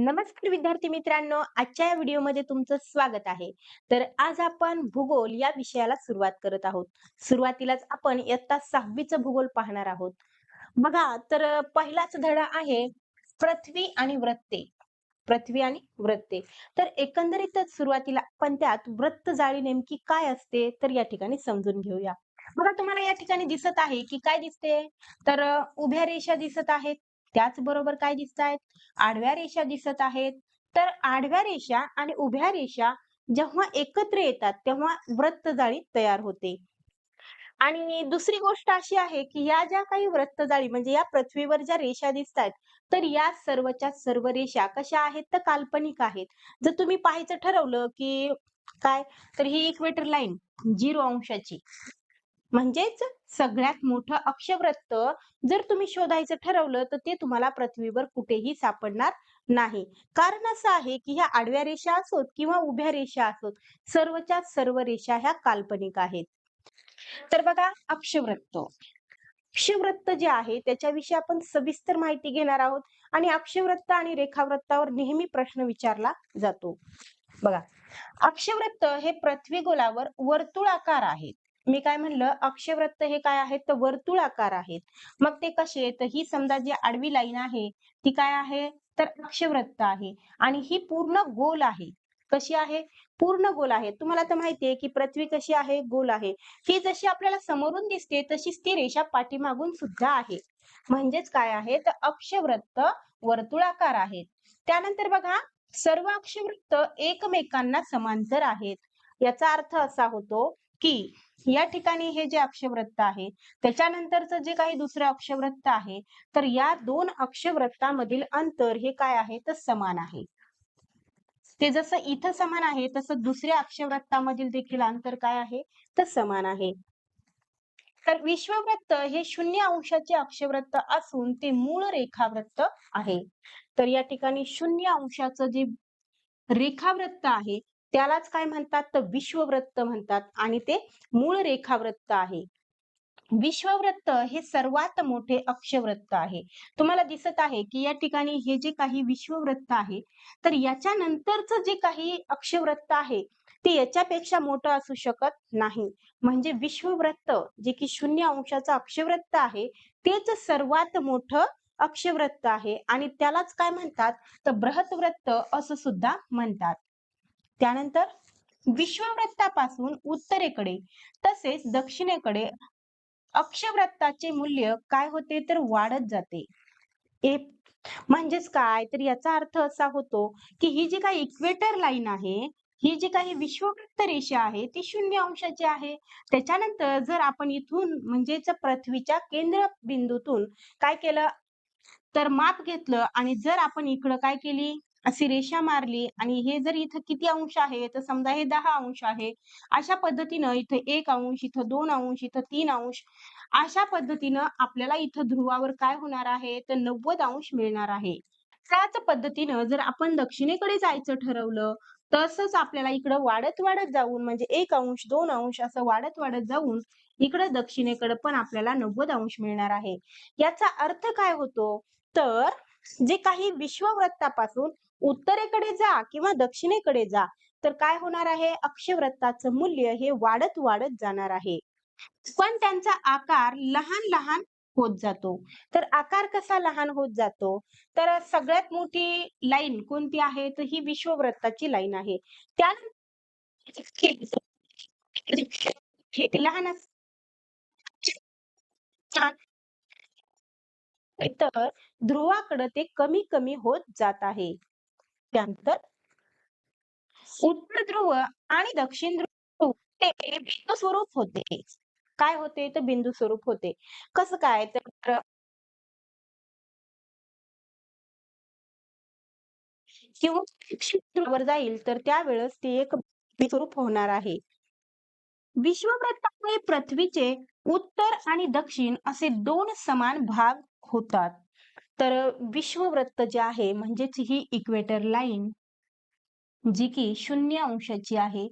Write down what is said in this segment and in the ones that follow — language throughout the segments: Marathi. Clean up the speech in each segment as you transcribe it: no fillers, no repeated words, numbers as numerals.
नमस्कार विद्यार्थी मित्रांनो, आजच्या या व्हिडिओमध्ये तुमचं स्वागत आहे. तर आज आपण भूगोल या विषयाला सुरुवात करत आहोत. सुरुवातीलाच आपण इयत्ता 6वीचं भूगोल पाहणार आहोत. बघा, तर पहिलाच धडा आहे पृथ्वी आणि वृत्ते. पृथ्वी आणि वृत्ते. तर एकंदरीतच सुरुवातीला आपण त्यात वृत्तजाळी नेमकी काय असते, तर या ठिकाणी समजून घेऊया. बघा, तुम्हाला या ठिकाणी दिसत आहे की काय दिसते? तर उभ्या रेषा दिसत आहेत. त्याचबरोबर काय दिसत आहेत? आडव्या रेषा दिसत आहेत. तर आडव्या रेषा आणि उभ्या रेषा जेव्हा एकत्र येतात, तेव्हा वृत्तजाळी तयार होते. आणि दुसरी गोष्ट अशी आहे, की या ज्या काही वृत्तजाळी म्हणजे या पृथ्वीवर ज्या रेषा दिसतायत, तर या सर्वच्या सर्व रेषा कशा आहेत? तर काल्पनिक आहेत. जर तुम्ही पाहायचं ठरवलं, की काय? तर ही इक्वेटर लाईन 0 अंशाची म्हणजेच सगळ्यात मोठं अक्षवृत्त जर तुम्ही शोधायचं ठरवलं, तर ते तुम्हाला पृथ्वीवर कुठेही सापडणार नाही. कारण असं आहे, की ह्या आडव्या रेषा असोत किंवा उभ्या रेषा असोत, सर्वच्या सर्व रेषा ह्या काल्पनिक आहेत. तर बघा, अक्षवृत्त. अक्षवृत्त जे आहे त्याच्याविषयी आपण सविस्तर माहिती घेणार आहोत आणि अक्षवृत्त आणि रेखावृत्तावर नेहमी प्रश्न विचारला जातो. बघा, अक्षवृत्त हे पृथ्वीगोलावर वर्तुळाकार आहेत. मी काय म्हणलं, अक्षवृत्त हे काय आहेत? तर वर्तुळाकार आहेत. मग ते कसे? तर ही समजा जी आडवी लाईन आहे ती काय आहे? तर अक्षवृत्त आहे आणि ही पूर्ण गोल आहे. कशी आहे? पूर्ण गोल आहे. तुम्हाला तर माहिती आहे की पृथ्वी कशी आहे? गोल आहे. ही जशी आपल्याला समोरून दिसते तशीच ती रेषा पाठीमागून सुद्धा आहे. म्हणजेच काय आहे? तर अक्षवृत्त वर्तुळाकार आहेत. त्यानंतर बघा, सर्व अक्षवृत्त एकमेकांना समांतर आहेत. याचा अर्थ असा होतो, की या ठिकाणी हे जे अक्षवृत्त आहे, त्याच्यानंतरचं जे काही दुसरं अक्षवृत्त आहे, तर या 2 अक्षवृत्तामधील अंतर हे काय आहे? तर समान आहे. ते जसं इथं समान आहे, तसं दुसऱ्या अक्षवृत्तामधील देखील अंतर काय आहे? तर समान आहे. तर विश्ववृत्त हे 0 अंशाचे अक्षवृत्त असून ते मूळ रेखावृत्त आहे. तर या ठिकाणी 0 अंशाचं जे रेखावृत्त आहे त्यालाच काय म्हणतात? तर विश्ववृत्त म्हणतात आणि ते मूळ रेखावृत्त आहे. विश्ववृत्त हे सर्वात मोठे अक्षवृत्त आहे. तुम्हाला दिसत आहे, की या ठिकाणी हे जे काही विश्ववृत्त आहे, तर याच्या नंतरचं जे काही अक्षवृत्त आहे, ते याच्यापेक्षा मोठं असू शकत नाही. म्हणजे विश्ववृत्त जे की 0 अंशाचं अक्षवृत्त आहे, तेच सर्वात मोठं अक्षवृत्त आहे आणि त्यालाच काय म्हणतात? तर बृहत्वृत्त असं सुद्धा म्हणतात. त्यानंतर विश्ववृत्तापासून उत्तरेकडे तसेच दक्षिणेकडे अक्षवृत्ताचे मूल्य काय होते? तर वाढत जाते. ए म्हणजेच काय? तर याचा अर्थ असा होतो, की ही जी काही इक्वेटर लाईन आहे, ही जी काही विषुववृत्त रेषा आहे, ती 0 अंशाची आहे. त्याच्यानंतर जर आपण इथून म्हणजेच पृथ्वीच्या केंद्रबिंदूतून काय केलं? तर माप घेतलं आणि जर आपण इकडं काय केली? अशी रेषा मारली आणि हे जर इथं किती अंश आहे? तर समजा हे 10 अंश आहे. अशा पद्धतीनं इथं 1 अंश, इथं 2 अंश, इथं 3 अंश अशा पद्धतीनं आपल्याला इथं ध्रुवावर काय होणार आहे? तर 90 अंश मिळणार आहे. त्याच पद्धतीनं जर आपण दक्षिणेकडे जायचं ठरवलं, तसंच आपल्याला इकडं वाढत-वाढत जाऊन म्हणजे 1 अंश, 2 अंश असं वाढत-वाढत जाऊन इकडं दक्षिणेकडे पण आपल्याला 90 अंश मिळणार आहे. याचा अर्थ काय होतो? तर जे काही विश्ववृत्तापासून उत्तरेकडे जा किंवा दक्षिणेकडे जा, तर काय होणार आहे? अक्षवृत्ताचं मूल्य हे वाढत-वाढत जाणार आहे. पण त्यांचा आकार लहान-लहान होत जातो. तर आकार कसा लहान होत जातो? तर सगळ्यात मोठी लाईन कोणती आहे? तर ही विश्ववृत्ताची लाईन आहे. त्यानंतर हे लहान असताना तर ध्रुवाकडे ते कमी-कमी होत जात आहे. त्यानंतर उत्तर ध्रुव आणि दक्षिण ध्रुव ते बिंदू स्वरूप होते. काय होते? तर बिंदू स्वरूप होते. कसं काय? तर किंवा वर जाईल तर त्यावेळेस ते एक विस्वरूप होणार आहे. विश्ववृत्तामुळे पृथ्वीचे उत्तर आणि दक्षिण असे 2 समान भाग होतात. तर विश्ववृत्त जे आहे म्हणजेच ही इक्वेटर लाईन जी की 0 अंशाची आहे.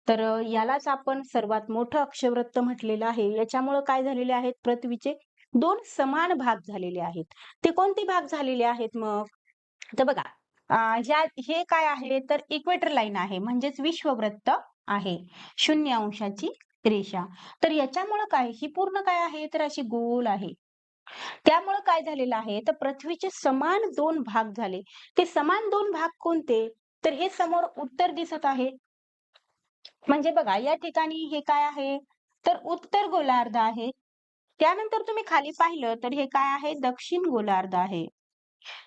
तर यालाच आपण सर्वात मोठं अक्षवृत्त म्हटलेलं आहे. याच्यामुळं काय झालेले आहेत? पृथ्वीचे 2 समान भाग झालेले आहेत. ते कोणते भाग झालेले आहेत मग? तर बघा, हे काय आहे तर इक्वेटर लाईन आहे म्हणजेच विश्ववृत्त आहे. 0 अंशाची रेषा. तर याच्यामुळं काय ही पूर्ण काय आहे तर अशी गोल आहे. त्यामुळं काय झालेलं आहे तर पृथ्वीचे समान 2 भाग झाले. ते समान 2 भाग कोणते? तर हे समोर उत्तर दिसत आहे. म्हणजे बघा या ठिकाणी हे काय आहे तर उत्तर गोलार्ध आहे. त्यानंतर तुम्ही खाली पाहिलं तर हे काय आहे दक्षिण गोलार्ध आहे.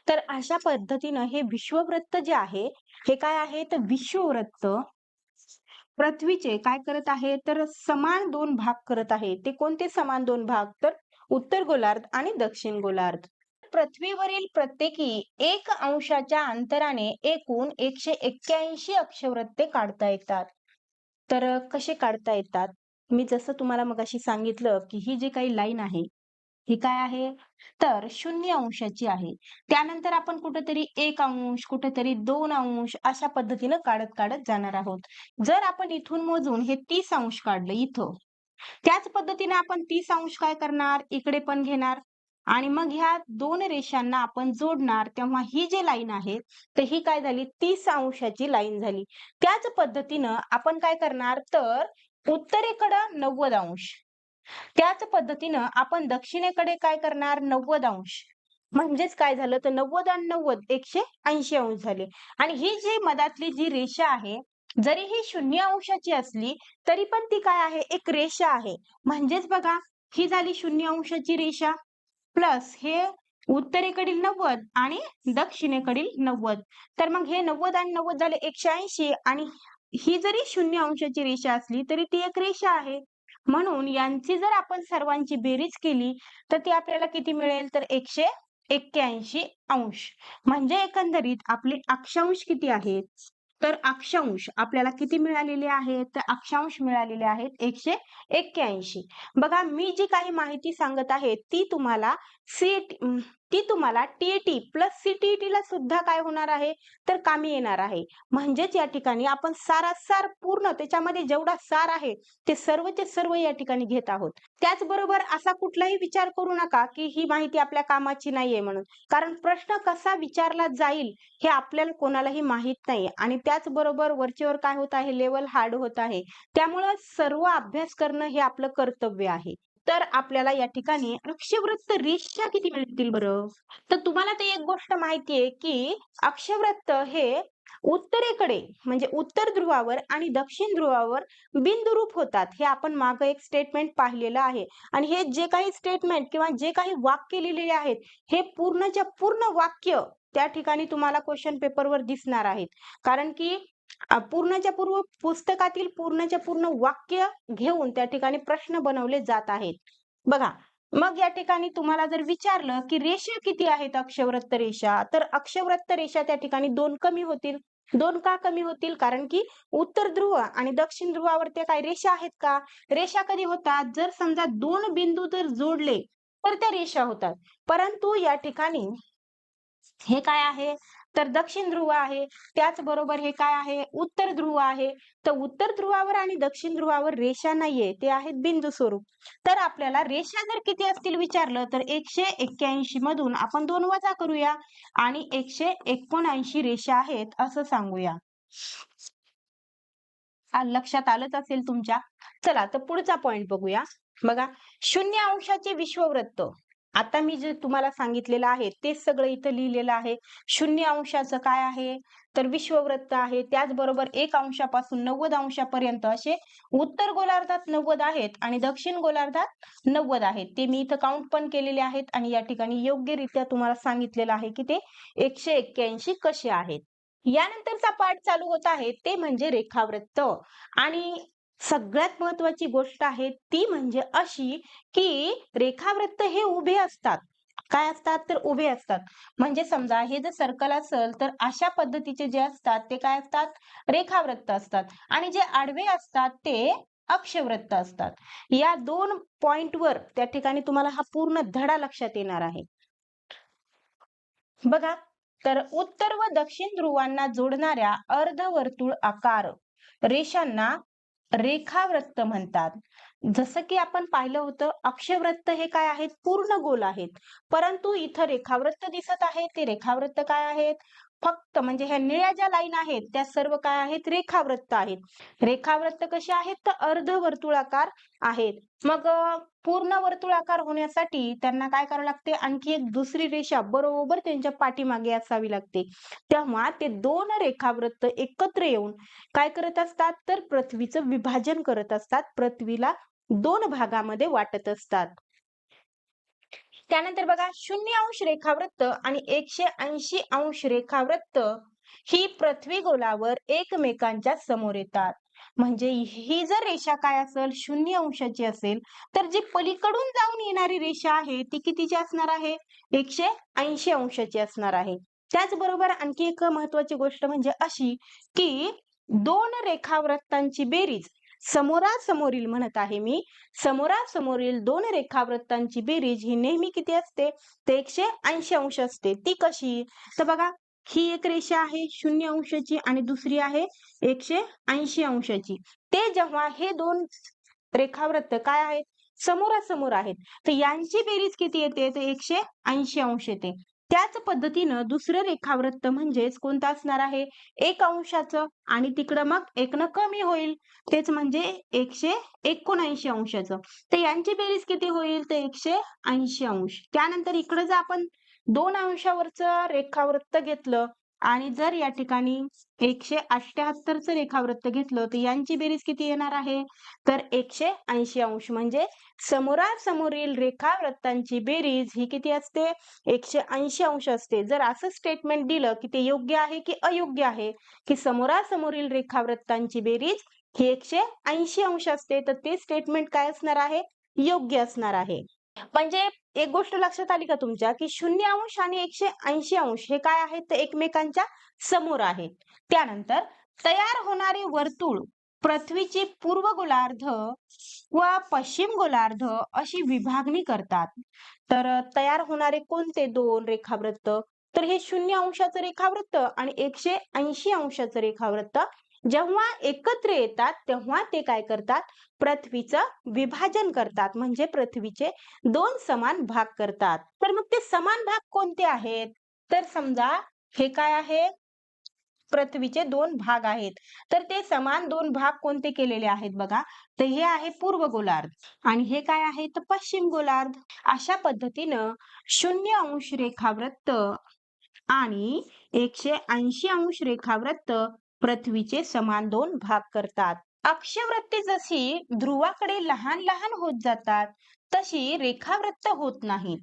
तर अशा पद्धतीनं हे विश्ववृत्त जे आहे, हे काय आहे तर विश्ववृत्त पृथ्वीचे काय करत आहे तर समान 2 भाग करत आहे. ते कोणते समान 2 भाग? तर उत्तर गोलार्ध आणि दक्षिण गोलार्ध. पृथ्वीवरील प्रत्येकी 1 अंशाच्या अंतराने एकूण 181 अक्षवृत्ते काढता येतात. तर कसे काढता येतात? मी जसं तुम्हाला मगाशी सांगितलं, की ही जी काही लाईन आहे, ही काय आहे? तर 0 अंशाची आहे. त्यानंतर आपण कुठेतरी 1 अंश, कुठेतरी 2 अंश अशा पद्धतीनं काढत-काढत जाणार आहोत. जर आपण इथून मोजून हे 30 अंश काढलं इथं, त्याच पद्धतीने आपण 30 अंश काय करणार? इकडे पण घेणार आणि मग ह्या 2 रेषांना आपण जोडणार. तेव्हा ही जी लाईन आहे, तर ही काय झाली? 30 अंशाची लाईन झाली. त्याच पद्धतीनं आपण काय करणार? तर उत्तरेकडं 90 अंश त्याच पद्धतीनं आपण दक्षिणेकडे काय करणार 90 अंश. म्हणजेच काय झालं तर 90 आणि 90 180 अंश झाले. आणि ही जी मधातली जी रेषा आहे, जरी ही 0 अंशाची असली, तरी पण ती काय आहे एक रेषा आहे. म्हणजेच बघा, ही झाली 0 अंशाची रेषा प्लस हे उत्तरेकडील 90 आणि दक्षिणेकडील 90. तर मग हे 90 आणि 90 झाले 180 आणि ही जरी 0 अंशाची रेषा असली, तरी ती एक रेषा आहे. म्हणून यांची जर आपण सर्वांची बेरीज केली, तर ती आपल्याला किती मिळेल? तर 181 अंश. म्हणजे एकंदरीत आपले अक्षांश किती आहेत? तर अक्षांश आपल्याला किती मिळालेले आहेत? तर अक्षांश मिळालेले आहेत 181. बघा मी जी काही माहिती सांगत आहे, ती तुम्हाला टी प्लस सी-टी-ईटीला सुद्धा काय होणार आहे? तर कामी येणार आहे. म्हणजेच या ठिकाणी आपण सारासार पूर्ण त्याच्यामध्ये जेवढा सार आहे, ते सर्वचे सर्व या ठिकाणी घेत आहोत. त्याचबरोबर असा कुठलाही विचार करू नका, की ही माहिती आपल्या कामाची नाहीये म्हणून. कारण प्रश्न कसा विचारला जाईल, हे आपल्याला कोणालाही माहीत नाही आणि त्याचबरोबर वरचेवर काय होत आहे, लेव्हल हार्ड होत आहे. त्यामुळं सर्व अभ्यास करणं हे आपलं कर्तव्य आहे. तर आपल्याला या ठिकाणी अक्षवृत्त रेषा किती मिळतील बरं? तर तुम्हाला ते एक गोष्ट माहिती आहे, की अक्षवृत्त हे उत्तरेकडे म्हणजे उत्तर ध्रुवावर आणि दक्षिण ध्रुवावर बिंदुरूप होतात. हे आपण मागं एक स्टेटमेंट पाहिलेलं आहे. आणि हे जे काही स्टेटमेंट किंवा जे काही वाक्य लिहिलेले आहेत, हे पूर्णच्या पूर्ण वाक्य त्या ठिकाणी तुम्हाला क्वेशन पेपरवर दिसणार आहेत. कारण की पूर्णच्या पूर्व पुस्तकातील पूर्णच्या पूर्ण वाक्य घेऊन त्या ठिकाणी प्रश्न बनवले जात आहेत. बघा, मग या ठिकाणी तुम्हाला जर विचारलं, की रेषा किती आहेत अक्षवृत्त रेषा? तर अक्षवृत्त रेषा त्या ठिकाणी 2 कमी होतील. 2 का कमी होतील? कारण की उत्तर ध्रुव आणि दक्षिण ध्रुवावर त्या काही रेषा आहेत का? रेषा कधी होतात? जर समजा 2 बिंदू जर जोडले, तर त्या रेषा होतात. परंतु या ठिकाणी हे काय आहे? तर दक्षिण ध्रुव आहे. त्याचबरोबर हे काय आहे? उत्तर ध्रुव आहे. तर उत्तर ध्रुवावर आणि दक्षिण ध्रुवावर रेषा नाहीये, ते आहेत बिंदू स्वरूप. तर आपल्याला रेषा जर किती असतील विचारलं, तर 181 मधून आपण 2 वजा करूया आणि 179 रेषा आहेत असं सांगूया. लक्षात आलंच असेल तुमच्या. चला तर पुढचा पॉइंट बघूया. बघा 0 अंशाचे विश्ववृत्त. आता मी जे तुम्हाला सांगितलेलं आहे तेच सगळं इथं लिहिलेलं आहे. 0 अंशाचं काय आहे? तर विश्ववृत्त आहे. त्याचबरोबर 1 अंशापासून 90 अंशापर्यंत असे उत्तर गोलार्धात 90 आहेत आणि दक्षिण गोलार्धात 90 आहेत. ते मी इथं काउंट पण केलेले आहेत आणि या ठिकाणी योग्यरित्या तुम्हाला सांगितलेलं आहे की ते 181 कसे आहेत. यानंतरचा पाठ चालू होत आहे ते म्हणजे रेखावृत्त आणि सगळ्यात महत्वाची गोष्ट आहे ती म्हणजे अशी की रेखावृत्त हे उभे असतात. काय असतात तर उभे असतात. म्हणजे समजा हे जर सर्कल असेल तर अशा पद्धतीचे जे असतात ते काय असतात रेखावृत्त असतात आणि जे आडवे असतात ते अक्षवृत्त असतात. या 2 पॉइंटवर त्या ठिकाणी तुम्हाला हा पूर्ण धडा लक्षात येणार आहे. बघा, तर उत्तर व दक्षिण ध्रुवांना जोडणाऱ्या अर्धवर्तुळ आकार रेषांना रेखावृत्त म्हणतात. जसं की आपण पाहिलं होतं अक्षवृत्त हे काय आहेत पूर्ण गोल आहेत. परंतु इथं रेखावृत्त दिसत आहे ते रेखावृत्त काय आहेत फक्त म्हणजे ह्या निळ्या ज्या लाईन आहेत त्या सर्व काय आहेत, रेखावृत्त आहेत. रेखावृत्त कसे आहेत, तर अर्धवर्तुळाकार आहेत. मग पूर्ण वर्तुळाकार होण्यासाठी त्यांना काय करावं लागते, आणखी एक दुसरी रेषा बरोबर त्यांच्या पाठीमागे असावी लागते. तेव्हा ते दोन रेखावृत्त एकत्र येऊन काय करत असतात, तर पृथ्वीचं विभाजन करत असतात, पृथ्वीला 2 भागामध्ये वाटत असतात. त्यानंतर बघा, 0° रेखावृत्त आणि 180 अंश रेखावृत्त ही पृथ्वी गोलावर एकमेकांच्या समोर येतात. म्हणजे ही जर रेषा काय असेल, 0° असेल, तर जी पलीकडून जाऊन येणारी रेषा आहे ती कितीची असणार आहे, 180 अंशाची असणार आहे. त्याचबरोबर आणखी एक महत्वाची गोष्ट म्हणजे अशी की दोन रेखावृत्तांची बेरीज, समोरासमोरील म्हणत आहे मी, समोरासमोरील दोन रेखावृत्तांची बेरीज ही नेहमी किती असते, ते 180 अंश असते. ती कशी, तर बघा, ही एक रेषा आहे 0° आणि दुसरी आहे 180 अंशाची. ते जेव्हा हे दोन रेखावृत्त काय आहेत, समोरासमोर आहेत, तर यांची बेरीज किती येते, तर 180 अंश येते. त्याच पद्धतीनं दुसरं रेखावृत्त म्हणजेच कोणतं असणार आहे, 1 अंशाचं, आणि तिकडं मग 1 न कमी होईल, तेच म्हणजे 179 अंशाचं. तर यांची बेरीज किती होईल, तर 180 अंश. त्यानंतर इकडं जर आपण 2 अंशावरचं रेखावृत्त घेतलं आणि जर या ठिकाणी 178चं रेखावृत्त घेतलं, तर यांची बेरीज किती येणार आहे, तर 180 अंश. म्हणजे समोरासमोरील रेखावृत्तांची बेरीज ही किती असते, 180 अंश असते. जर असं स्टेटमेंट दिलं की ते योग्य आहे की अयोग्य आहे, की समोरासमोरील रेखावृत्तांची बेरीज ही 180 अंश असते, तर ते स्टेटमेंट काय असणार आहे, योग्य असणार आहे. म्हणजे एक गोष्ट लक्षात आली का तुमच्या, की 0° आणि 180 अंश हे काय आहेत, तर एकमेकांच्या समोर आहेत. त्यानंतर तयार होणारे वर्तुळ पृथ्वीची पूर्व गोलार्ध व पश्चिम गोलार्ध अशी विभागणी करतात. तर तयार होणारे कोणते दोन रेखावृत्त, तर हे 0° रेखावृत्त आणि 180 अंशाचं रेखावृत्त जेव्हा एकत्र येतात तेव्हा ते काय करतात, पृथ्वीचं विभाजन करतात, म्हणजे पृथ्वीचे 2 समान भाग करतात. तर मग ते समान भाग कोणते आहेत, तर समजा हे काय आहे, पृथ्वीचे 2 भाग आहेत. तर ते समान 2 भाग कोणते केलेले आहेत बघा, तर हे आहे पूर्व गोलार्ध आणि हे काय आहे, तर पश्चिम गोलार्ध. अशा पद्धतीनं 0° रेखावृत्त आणि 180 अंश रेखावृत्त पृथ्वीचे समान 2 भाग करतात. अक्षवृत्ते जशी ध्रुवाकडे लहान लहान होत जातात, तशी रेखावृत्त होत नाहीत.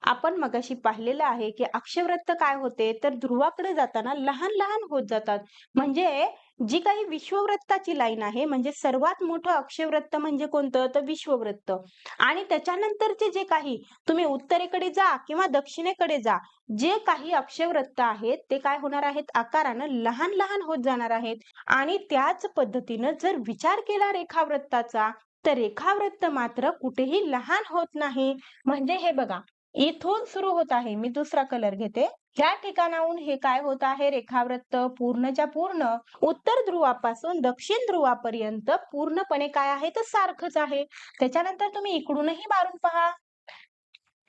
आपण मगाशी पाहिलेलं आहे की अक्षवृत्त काय होते, तर ध्रुवाकडे जाताना लहान लहान होत जातात. म्हणजे जी काही विश्ववृत्ताची लाईन आहे, म्हणजे सर्वात मोठं अक्षवृत्त म्हणजे कोणतं, तर विश्ववृत्त. आणि त्याच्यानंतरचे जे काही, तुम्ही उत्तरेकडे जा किंवा दक्षिणेकडे जा, जे काही अक्षवृत्त आहेत ते काय होणार आहेत, आकारानं लहान लहान होत जाणार आहेत. आणि त्याच पद्धतीनं जर विचार केला रेखावृत्ताचा, तर रेखावृत्त मात्र कुठेही लहान होत नाही. म्हणजे हे बघा, इथून सुरू होत आहे, मी दुसरा कलर घेते, ह्या ठिकाणाहून हे काय होत आहे, रेखावृत्त पूर्णच्या पूर्ण उत्तर ध्रुवापासून दक्षिण ध्रुवापर्यंत पूर्णपणे काय आहे, तर सारखंच आहे. त्याच्यानंतर तुम्ही इकडूनही मारून पहा,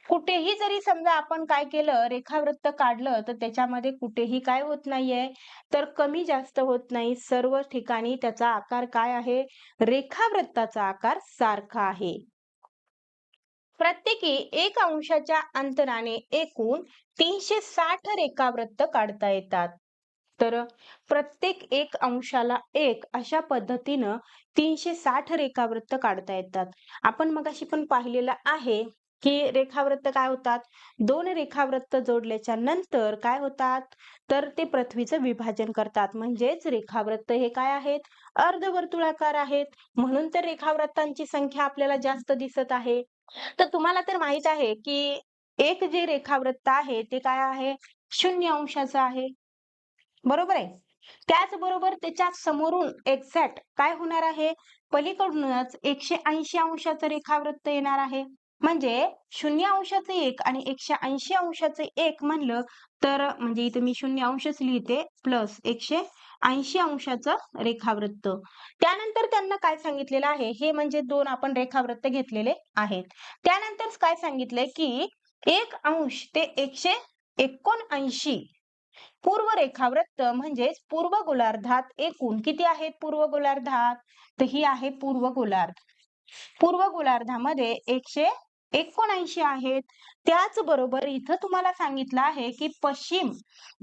कुठेही जरी समजा आपण काय केलं, रेखावृत्त काढलं, तर त्याच्यामध्ये कुठेही काय होत नाहीये, तर कमी जास्त होत नाही. सर्व ठिकाणी त्याचा आकार काय आहे, रेखावृत्ताचा आकार सारखा आहे. प्रत्येकी 1 अंशाच्या अंतराने एकूण 360 रेखावृत्त काढता येतात. तर प्रत्येक 1 अंशाला 1 अशा पद्धतीनं 360 रेखावृत्त काढता येतात. आपण मगाशी पण पाहिलेलं आहे की रेखावृत्त काय होतात, 2 रेखावृत्त जोडल्याच्या नंतर काय होतात, तर ते पृथ्वीचं विभाजन करतात. म्हणजेच रेखावृत्त हे काय आहेत, अर्धवर्तुळाकार आहेत. म्हणून तर रेखावृत्तांची संख्या आपल्याला जास्त दिसत आहे. तर तुम्हाला तर माहित आहे की एक जे रेखावृत्त आहे ते काय आहे, 0° आहे, बरोबर आहे. त्याचबरोबर त्याच्या समोरून एक्झॅक्ट काय होणार आहे, पलीकडूनच 180 अंशाचं रेखावृत्त येणार आहे. म्हणजे 0° 1 आणि 180 अंशाचं 1 म्हणलं, तर म्हणजे इथे मी 0° लिहिते प्लस 180 अंशाचं रेखावृत्त. त्यानंतर त्यांना काय सांगितलेलं आहे, हे म्हणजे 2 आपण रेखावृत्त घेतलेले आहेत. त्यानंतर काय सांगितलंय की 1 अंश ते 179 पूर्व रेखावृत्त म्हणजेच पूर्व गोलार्धात एकूण किती आहेत पूर्व गोलार्धात? तर ही आहे पूर्व गोलार्ध. पूर्व गोलार्धामध्ये 179 आहेत. त्याचबरोबर इथं तुम्हाला सांगितलं आहे की पश्चिम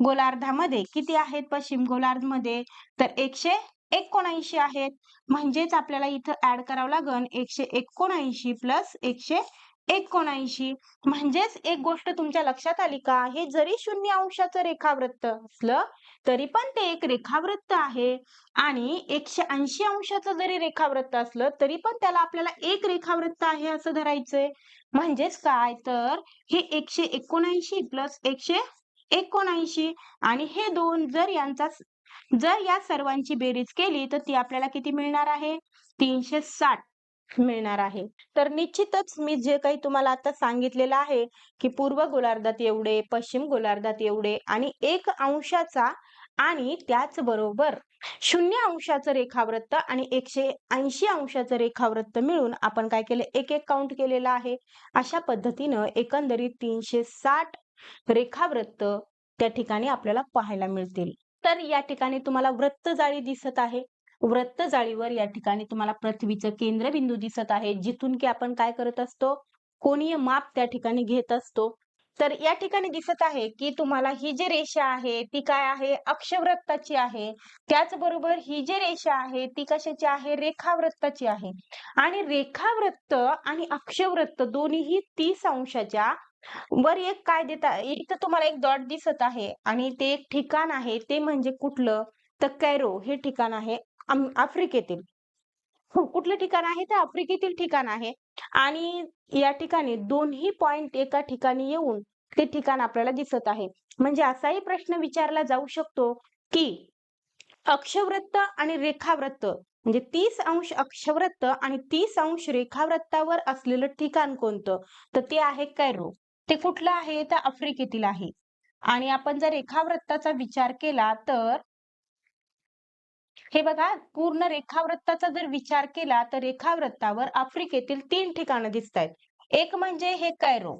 गोलार्धामध्ये किती आहेत पश्चिम गोलार्धमध्ये? तर 179 आहेत. म्हणजेच आपल्याला इथं ऍड करावं लागेल 179 प्लस 179. म्हणजेच एक गोष्ट तुमच्या लक्षात आली का? हे जरी 0 अंशाचं रेखावृत्त असलं तरी पण ते एक रेखावृत्त आहे आणि 180 अंशाचं जरी रेखावृत्त असलं तरी पण त्याला आपल्याला एक रेखावृत्त आहे असं धरायचंय. म्हणजेच काय तर हे 179 प्लस 179 आणि हे दोन जर या सर्वांची बेरीज केली तर ती आपल्याला किती मिळणार आहे? 360 मिळणार आहे. तर निश्चितच मी जे काही तुम्हाला आता सांगितलेलं आहे की पूर्व गोलार्धात एवढे, पश्चिम गोलार्धात एवढे आणि 1 अंशाचा आणि त्याचबरोबर 0 अंशाचं रेखावृत्त आणि 180 अंशाचं रेखावृत्त मिळून आपण काय केलं? एक काउंट केलेलं आहे. अशा पद्धतीनं एकंदरीत 360 रेखावृत्त त्या ठिकाणी आपल्याला पाहायला मिळतील. तर या ठिकाणी तुम्हाला वृत्तजाळी दिसत आहे. वृत्तजाळीवर या ठिकाणी तुम्हाला पृथ्वीचं केंद्रबिंदू दिसत आहे, जिथून की आपण काय करत असतो? कोनीय माप त्या ठिकाणी घेत असतो. तर या ठिकाणी दिसत आहे की तुम्हाला ही जी रेषा आहे ती काय आहे? अक्षवृत्ताची आहे. त्याचबरोबर ही जी रेषा आहे ती कशाची आहे? रेखावृत्ताची आहे. आणि रेखावृत्त आणि अक्षवृत्त दोन्हीही 30 अंशाच्या वर एक काय देता इथं तुम्हाला एक डॉट दिसत आहे आणि ते एक ठिकाण आहे ते म्हणजे कुठलं? तर कैरो हे ठिकाण आहे आफ्रिकेतील. हो, कुठलं ठिकाण आहे? ते आफ्रिकेतील ठिकाण आहे आणि या ठिकाणी दोन्ही पॉइंट एका ठिकाणी येऊन ते ठिकाण आपल्याला दिसत आहे. म्हणजे असाही प्रश्न विचारला जाऊ शकतो की अक्षवृत्त आणि रेखावृत्त म्हणजे 30 अंश अक्षवृत्त आणि 30 अंश रेखावृत्तावर असलेलं ठिकाण कोणतं? तर ते आहे कैरो. ते कुठलं आहे? तर आफ्रिकेतील आहे. आणि आपण जर रेखावृत्ताचा विचार केला तर हे बघा पूर्ण रेखावृत्ताचा जर विचार केला तर रेखावृत्तावर आफ्रिकेतील 3 ठिकाणं दिसतायत. एक म्हणजे हे कैरो,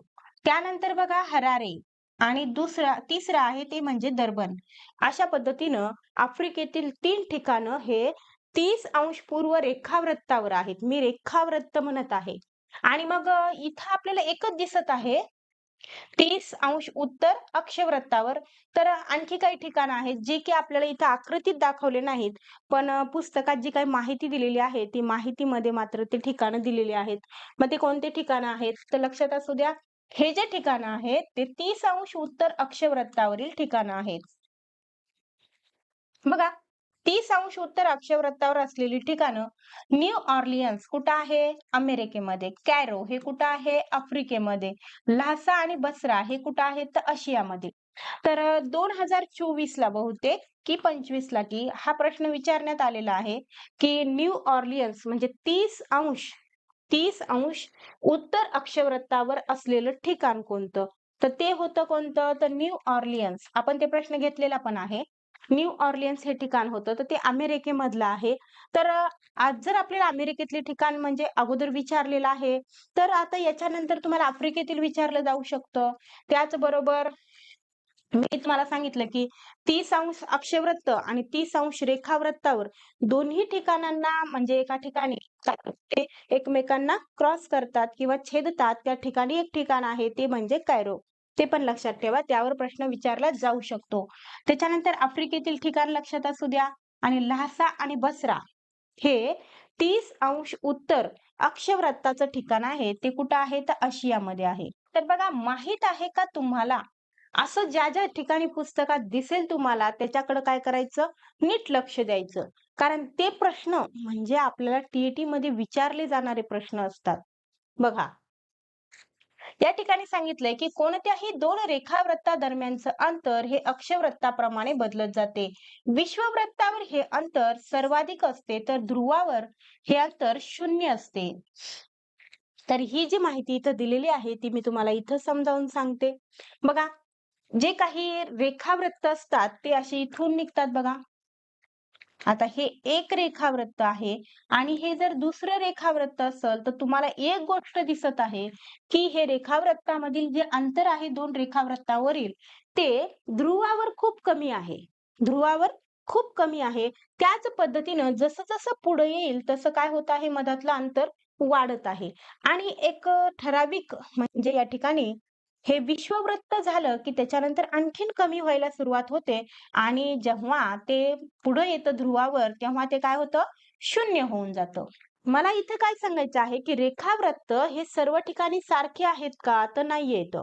त्यानंतर बघा हरारे आणि तिसरं आहे ते म्हणजे दर्बन. अशा पद्धतीनं आफ्रिकेतील 3 ठिकाणं हे 30 अंश पूर्व रेखावृत्तावर आहेत. मी रेखावृत्त म्हणत आहे. आणि मग इथं आपल्याला एकच दिसत आहे 30 अंश उत्तर अक्षवृत्तावर. तर आणखी काही ठिकाणं आहेत जे की आपल्याला इथं आकृतीत दाखवले नाहीत. पण पुस्तकात जी काही माहिती दिलेली आहे ती माहितीमध्ये मात्र ते ठिकाणं दिलेली आहेत. मग ते कोणते ठिकाणं आहेत? तर लक्षात असू द्या. हे जे ठिकाणं आहेत ते 30 अंश उत्तर अक्षवृत्तावरील ठिकाणं आहेत. बघा 30 अंश उत्तर अक्षवृत्तावर असलेली ठिकाणं न्यू ऑर्लियन्स कुठं आहे? अमेरिकेमध्ये. कॅरो हे कुठं आहे? आफ्रिकेमध्ये. ल्हासा आणि बसरा हे कुठं आहेत? तर आशियामध्ये. तर 2024 ला बहुतेक की 25 ला की हा प्रश्न विचारण्यात आलेला आहे की न्यू ऑर्लियन्स म्हणजे 30 अंश उत्तर अक्षवृत्तावर असलेलं ठिकाण कोणतं? तर ते होतं कोणतं? तर न्यू ऑर्लियन्स. आपण ते प्रश्न घेतलेला पण आहे. न्यू ऑर्लियन्स हे ठिकाण होतं तर ते अमेरिकेमधलं आहे. तर आज जर आपल्याला अमेरिकेतले ठिकाण म्हणजे अगोदर विचारलेलं आहे, तर आता याच्यानंतर तुम्हाला आफ्रिकेतील विचारलं जाऊ शकतं. त्याचबरोबर मी तुम्हाला सांगितलं की 30 अंश अक्षवृत्त आणि 30 अंश रेखावृत्तावर दोन्ही ठिकाणांना म्हणजे एका ठिकाणी ते एकमेकांना क्रॉस करतात किंवा छेदतात. त्या ठिकाणी एक ठिकाण आहे ते म्हणजे कैरो. ते पण लक्षात ठेवा. त्यावर प्रश्न विचारला जाऊ शकतो. त्याच्यानंतर आफ्रिकेतील ठिकाण लक्षात असू द्या आणि ल्हासा आणि बसरा हे 30 अंश उत्तर अक्षवृत्ताचं ठिकाण आहे. ते कुठं आहे? तर आशियामध्ये आहे. तर बघा माहित आहे का तुम्हाला असं ज्या ठिकाणी पुस्तकात दिसेल तुम्हाला त्याच्याकडे काय करायचं? नीट लक्ष द्यायचं. कारण ते प्रश्न म्हणजे आपल्याला टी मध्ये विचारले जाणारे प्रश्न असतात. बघा, या ठिकाणी सांगितलंय की कोणत्याही 2 रेखावृत्तादरम्यानचं अंतर हे अक्षवृत्ताप्रमाणे बदलत जाते. विश्ववृत्तावर हे अंतर सर्वाधिक असते, तर ध्रुवावर हे अंतर 0 असते. तर ही जी माहिती इथं दिलेली आहे ती मी तुम्हाला इथं समजावून सांगते. बघा, जे काही रेखावृत्त असतात ते असे इथून निघतात बघा. आता हे एक रेखावृत्त आहे आणि हे जर दुसरं रेखावृत्त असेल तर तुम्हाला एक गोष्ट दिसत आहे की हे रेखावृत्तामधील जे अंतर आहे 2 रेखावृत्तावरील ते ध्रुवावर खूप कमी आहे. ध्रुवावर खूप कमी आहे. त्याच पद्धतीनं जसं-जसं पुढे येईल तसं काय होत आहे मधातलं अंतर वाढत आहे आणि एक ठराविक म्हणजे या ठिकाणी हे विश्ववृत्त झालं, की त्याच्यानंतर आणखीन कमी व्हायला सुरुवात होते आणि जेव्हा ते पुढं येतं ध्रुवावर, तेव्हा ते काय होतं? शून्य होऊन जातं. मला इथे काय सांगायचं आहे, की रेखावृत्त हे सर्व ठिकाणी सारखे आहेत का? तर नाहीयेत.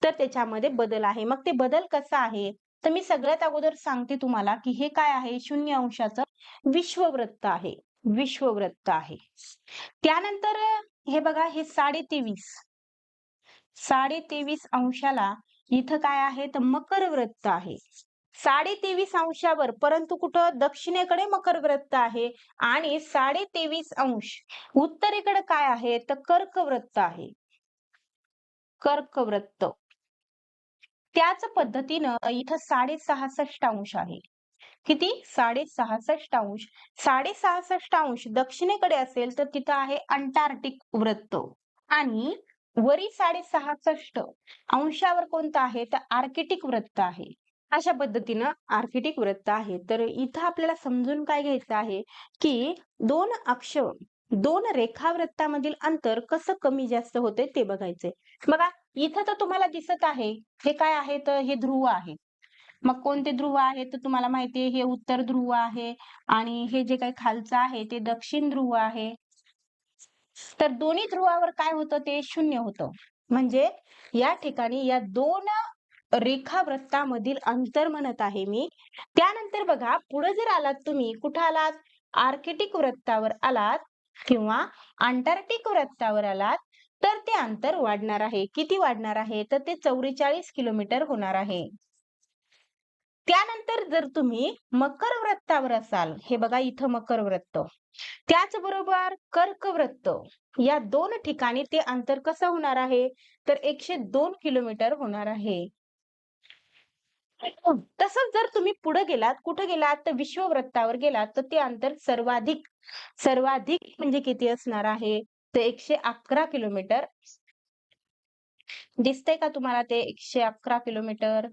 तर त्याच्यामध्ये बदल आहे. मग ते बदल कसा आहे? तर मी सगळ्यात अगोदर सांगते तुम्हाला, की हे काय आहे? 0 अंशाचं विश्ववृत्त आहे. विश्ववृत्त आहे. त्यानंतर हे बघा हे 23.5 अंशाला इथं काय आहे? तर मकर वृत्त आहे. 23.5 अंशावर परंतु कुठं दक्षिणेकडे मकर वृत्त आहे आणि 23.5 अंश उत्तरेकडे काय आहे? तर कर्कवृत्त आहे. कर्कवृत्त. त्याच पद्धतीनं इथं 66.5 अंश आहे. किती? 66.5 अंश. 66.5 अंश दक्षिणेकडे असेल तर तिथं आहे अंटार्क्टिक वृत्त आणि वरी 66.5 अंशावर कोणतं आहे? तर आर्किटिक वृत्त आहे. अशा पद्धतीनं आर्किटिक वृत्त आहे. तर इथं आपल्याला समजून काय घ्यायचं आहे, की 2 अक्ष, 2 रेखावृत्तामधील अंतर कसं कमी जास्त होतंय ते बघायचंय. बघा इथं तर तुम्हाला दिसत आहे, हे काय आहे? तर हे ध्रुव आहे. मग कोणते ध्रुव आहे? तर तुम्हाला माहिती आहे हे उत्तर ध्रुव आहे आणि हे जे काही खालचं आहे ते दक्षिण ध्रुव आहे. तर दोन्ही ध्रुवावर काय होतं? ते 0 होतं. म्हणजे या ठिकाणी या 2 रेखावृत्तामधील अंतर म्हणत आहे मी. त्यानंतर बघा पुढे जर आलात तुम्ही, कुठं आलात? आर्क्टिक वृत्तावर आलात किंवा अंटार्क्टिक वृत्तावर आलात, तर ते अंतर वाढणार आहे. किती वाढणार आहे? तर ते 44 किलोमीटर होणार आहे. त्यानंतर जर तुम्ही मकर वृत्तावर असाल, हे बघा इथं मकर वृत्त. त्याचबरोबर कर्कवृत्त या 2 ठिकाणी ते अंतर कसं होणार आहे? तर 102 किलोमीटर होणार आहे. तसंच जर तुम्ही पुढे गेलात, कुठे गेलात? तर विश्ववृत्तावर गेलात, तर ते अंतर सर्वाधिक सर्वाधिक म्हणजे किती असणार आहे? तर 111 किलोमीटर. दिसतंय का तुम्हाला ते 111 किलोमीटर?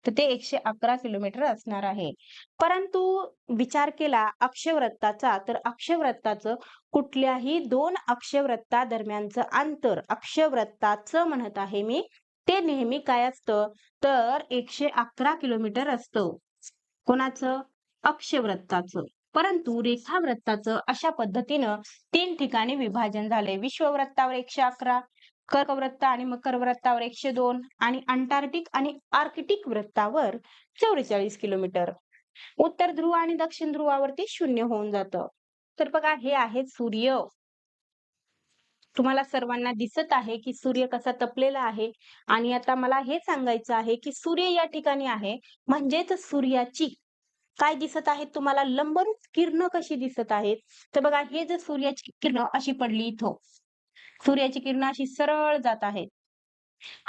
तर ते 111 किलोमीटर असणार आहे. परंतु विचार केला अक्षवृत्ताचा, तर अक्षवृत्ताचं कुठल्याही 2 अक्षवृत्तादरम्यानचं अंतर अक्षवृत्ताचं म्हणत आहे मी, ते नेहमी काय असतं? तर 111 किलोमीटर असतं. कोणाचं? अक्षवृत्ताचं. परंतु रेखावृत्ताचं अशा पद्धतीनं 3 ठिकाणी विभाजन झालंय. विश्ववृत्तावर 111, कर्कवृत्त आणि मकर वृत्तावर 102 आणि अंटार्क्टिक आणि आर्क्टिक वृत्तावर 44 किलोमीटर. उत्तर ध्रुव आणि दक्षिण ध्रुवावरती 0 होऊन जातं. तर बघा हे आहे सूर्य. तुम्हाला सर्वांना दिसत आहे, की सूर्य कसा तपलेला आहे आणि आता मला हे सांगायचं आहे, की सूर्य या ठिकाणी आहे म्हणजेच सूर्याची काय दिसत आहेत तुम्हाला लंबरूप किरणं कशी दिसत आहेत? तर बघा हे जर सूर्याची किरणं अशी पडली इथं. सूर्याची किरणं अशी सरळ जात आहेत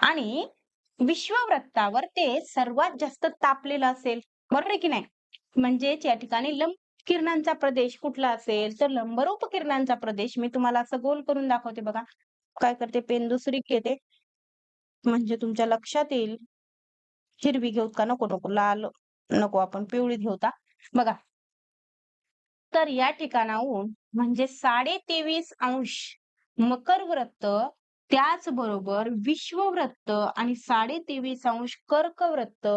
आणि विश्ववृत्तावर ते सर्वात जास्त तापलेलं असेल. बरोबर आहे की नाही? म्हणजेच या ठिकाणी लंब किरणांचा प्रदेश कुठला असेल? तर लंबरूप किरणांचा प्रदेश मी तुम्हाला असं गोल करून दाखवते बघा. काय करते पेन दुसरी घेते म्हणजे तुमच्या लक्षात येईल. हिरवी घेऊ का? नको, नको. लाल नको आपण पिवळी घेऊ आता. बघा तर या ठिकाणाहून म्हणजे 23.5 मकर वृत्त, त्याचबरोबर विश्ववृत्त आणि 23.5 कर्क वृत्त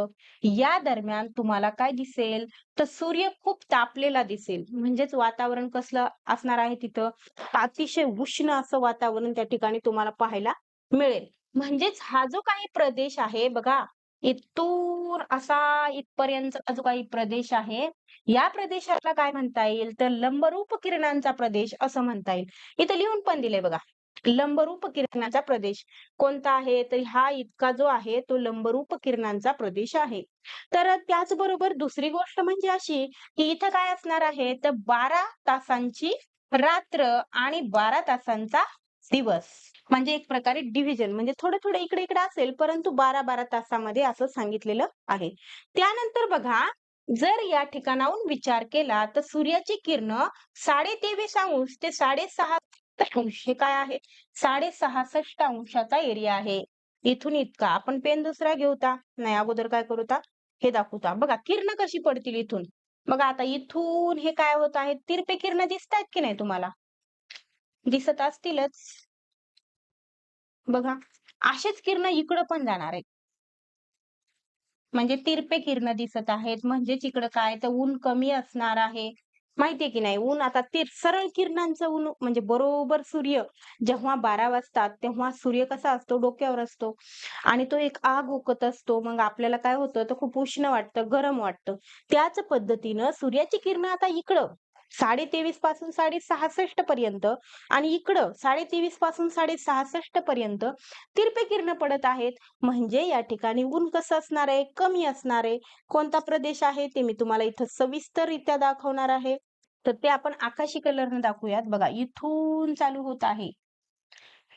या दरम्यान तुम्हाला काय दिसेल? तर सूर्य खूप तापलेला दिसेल. म्हणजेच वातावरण कसलं असणार आहे तिथं? अतिशय उष्ण असं वातावरण त्या ठिकाणी तुम्हाला पाहायला मिळेल. म्हणजेच हा जो काही प्रदेश आहे बघा, इथून असा इथपर्यंतचा जो काही प्रदेश आहे, या प्रदेशाला काय म्हणता येईल? तर लंबरूप किरणांचा प्रदेश असं म्हणता येईल. इथे लिहून पण दिलंय बघा. लंबरूप किरणांचा प्रदेश कोणता आहे? तर हा इतका जो आहे तो लंबरूप किरणांचा प्रदेश आहे. तर त्याचबरोबर दुसरी गोष्ट म्हणजे अशी, की इथं काय असणार आहे? तर 12 तासांची रात्र आणि 12 तासांचा दिवस. म्हणजे एक प्रकारे डिव्हिजन म्हणजे थोडं-थोडं इकडे-इकडे असेल, परंतु 12-12 तासामध्ये असं सांगितलेलं आहे. त्यानंतर बघा जर या ठिकाणाहून विचार केला तर सूर्याची किरणं 23.5 ते 6.5 हे काय आहे? 66.5 अंशाचा एरिया आहे. इथून इतका आपण पेन दुसरा घेऊता नाही अगोदर काय करूता हे दाखवता बघा किरण कशी पडतील इथून बघा आता इथून हे काय होत आहे तिरपे किरण दिसतायत की नाही तुम्हाला दिसत असतीलच बघा असेच किरण इकडं पण जाणार आहेत म्हणजे तिरपे किरण दिसत आहेत म्हणजेच इकडं काय तर ऊन कमी असणार आहे माहितीये की नाही ऊन आता सरळ किरणांचं ऊन म्हणजे बरोबर सूर्य जेव्हा 12 वाजतात तेव्हा सूर्य कसा असतो डोक्यावर असतो आणि तो एक आग ओकत असतो मग आपल्याला काय होतं तर खूप उष्ण वाटतं गरम वाटतं त्याच पद्धतीनं सूर्याची किरण आता इकडं 23:30 पासून 66:30 पर्यंत आणि इकडं 23:30 पासून 66:30 पर्यंत तिरपे किरण पडत आहेत म्हणजे या ठिकाणी ऊन कसं असणार आहे कमी असणार आहे कोणता प्रदेश आहे ते मी तुम्हाला इथं सविस्तररित्या दाखवणार आहे तर ते आपण आकाशी कलरने दाखवूयात बघा इथून चालू होत आहे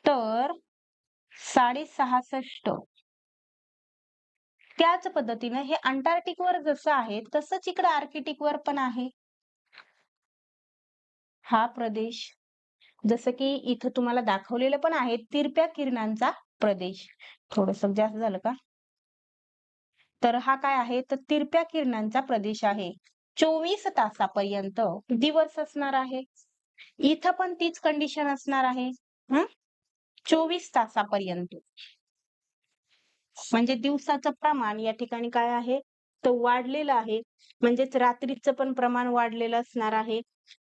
तर 66:30 त्याच पद्धतीनं हे अंटार्क्टिक वर जसं आहे तसंच इकडे आर्किटिक वर पण आहे हा प्रदेश जसं की इथं तुम्हाला दाखवलेलं पण आहे तिरप्या किरणांचा प्रदेश थोडस जास्त झालं का तर हा काय आहे तर तिरप्या किरणांचा प्रदेश आहे 24 तासापर्यंत दिवस असणार आहे इथं पण तीच कंडिशन असणार आहे 24 तासापर्यंत म्हणजे दिवसाचं प्रमाण या ठिकाणी काय आहे तर वाढलेलं आहे म्हणजेच रात्रीचं पण प्रमाण वाढलेलं असणार आहे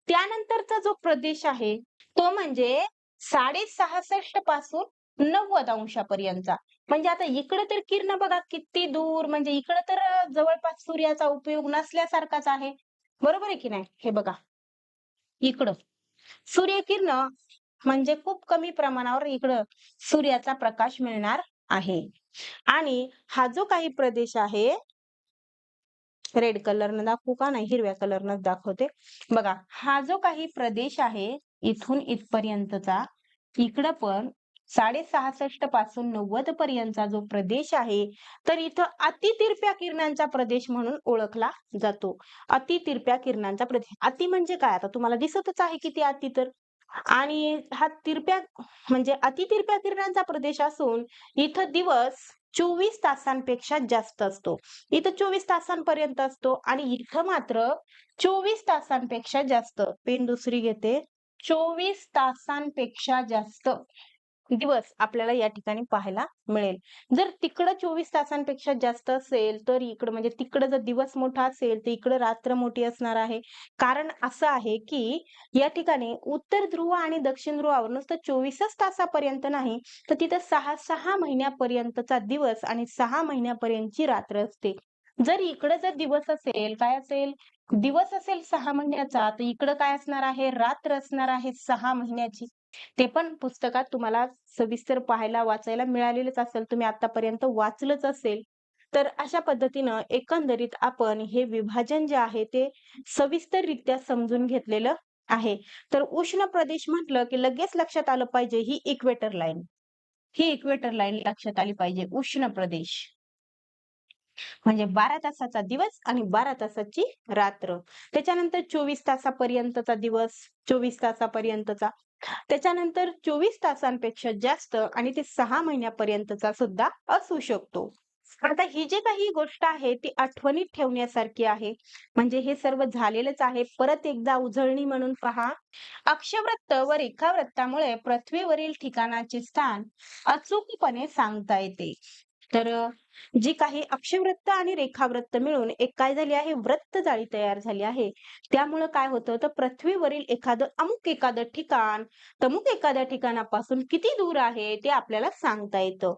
त्यानंतरचा जो प्रदेश आहे तो म्हणजे 66:30 पासून 90 अंशापर्यंतचा म्हणजे आता इकडे तर किरण बघा किती दूर म्हणजे इकडे तर जवळपास सूर्याचा उपयोग नसल्यासारखाच आहे बरोबर आहे की नाही हे बघा इकडं सूर्यकिरण म्हणजे खूप कमी प्रमाणावर इकडं सूर्याचा प्रकाश मिळणार आहे आणि हा जो काही प्रदेश आहे रेड कलरनं दाखवू का नाही हिरव्या कलरनं दाखवते बघा हा जो काही प्रदेश आहे इथून इथपर्यंतचा इकडं पण 66:30 पासून 90 पर्यंतचा जो प्रदेश आहे तर इथं अतितिरप्या किरणांचा प्रदेश म्हणून ओळखला जातो अतितिरप्या किरणांचा प्रदेश अति म्हणजे काय आता तुम्हाला दिसतच आहे किती अति तर आणि हा तिरप्या म्हणजे अतितिरप्या किरणांचा प्रदेश असून इथं दिवस 24 तासांपेक्षा जास्त असतो इथं 24 तासांपर्यंत असतो आणि इथं मात्र 24 तासांपेक्षा जास्त पेन दुसरी घेते 24 तासांपेक्षा जास्त दिवस आपल्याला या ठिकाणी पाहायला मिळेल जर तिकडं 24 तासांपेक्षा जास्त असेल तर इकडं म्हणजे तिकडं जर दिवस मोठा असेल तर इकडं रात्र मोठी असणार आहे कारण असं आहे की या ठिकाणी उत्तर ध्रुव आणि दक्षिण ध्रुवावर नुसतं 24च तासापर्यंत नाही तर तिथं 6 महिन्यापर्यंतचा दिवस आणि 6 महिन्यापर्यंतची रात्र असते जर इकडे जर दिवस असेल काय असेल दिवस असेल 6 महिन्याचा तर इकडं काय असणार आहे रात्र असणार आहे 6 महिन्याची ते पण पुस्तकात तुम्हाला सविस्तर पाहायला वाचायला मिळालेलंच असेल तुम्ही आतापर्यंत वाचलंच असेल तर अशा पद्धतीनं एकंदरीत आपण हे विभाजन जे आहे ते सविस्तररित्या समजून घेतलेलं आहे तर उष्ण प्रदेश म्हटलं की लगेच लक्षात आलं पाहिजे ही इक्वेटर लाईन लक्षात आली पाहिजे उष्ण प्रदेश म्हणजे 12 तासाचा दिवस आणि 12 तासाची रात्र त्याच्यानंतर 24 तासापर्यंतचा दिवस 24 तासापर्यंतचा त्याच्यानंतर 24 तासांपेक्षा जास्त आणि ते 6 महिन्यापर्यंतचा सुद्धा असू शकतो आता ही जी काही गोष्ट आहे ती आठवणीत ठेवण्यासारखी आहे म्हणजे हे सर्व झालेलंच आहे परत एकदा उजळणी म्हणून पहा अक्षवृत्त व रेखावृत्तामुळे पृथ्वीवरील ठिकाणाचे स्थान अचूकपणे सांगता येते तर जी काही अक्षवृत्त आणि रेखावृत्त मिळून एक काय झाली आहे वृत्त जाळी तयार झाली आहे त्यामुळे काय होतं तर पृथ्वीवरील एखादं ठिकाण तमुक एखाद्या ठिकाणापासून किती दूर आहे ते आपल्याला सांगता येतं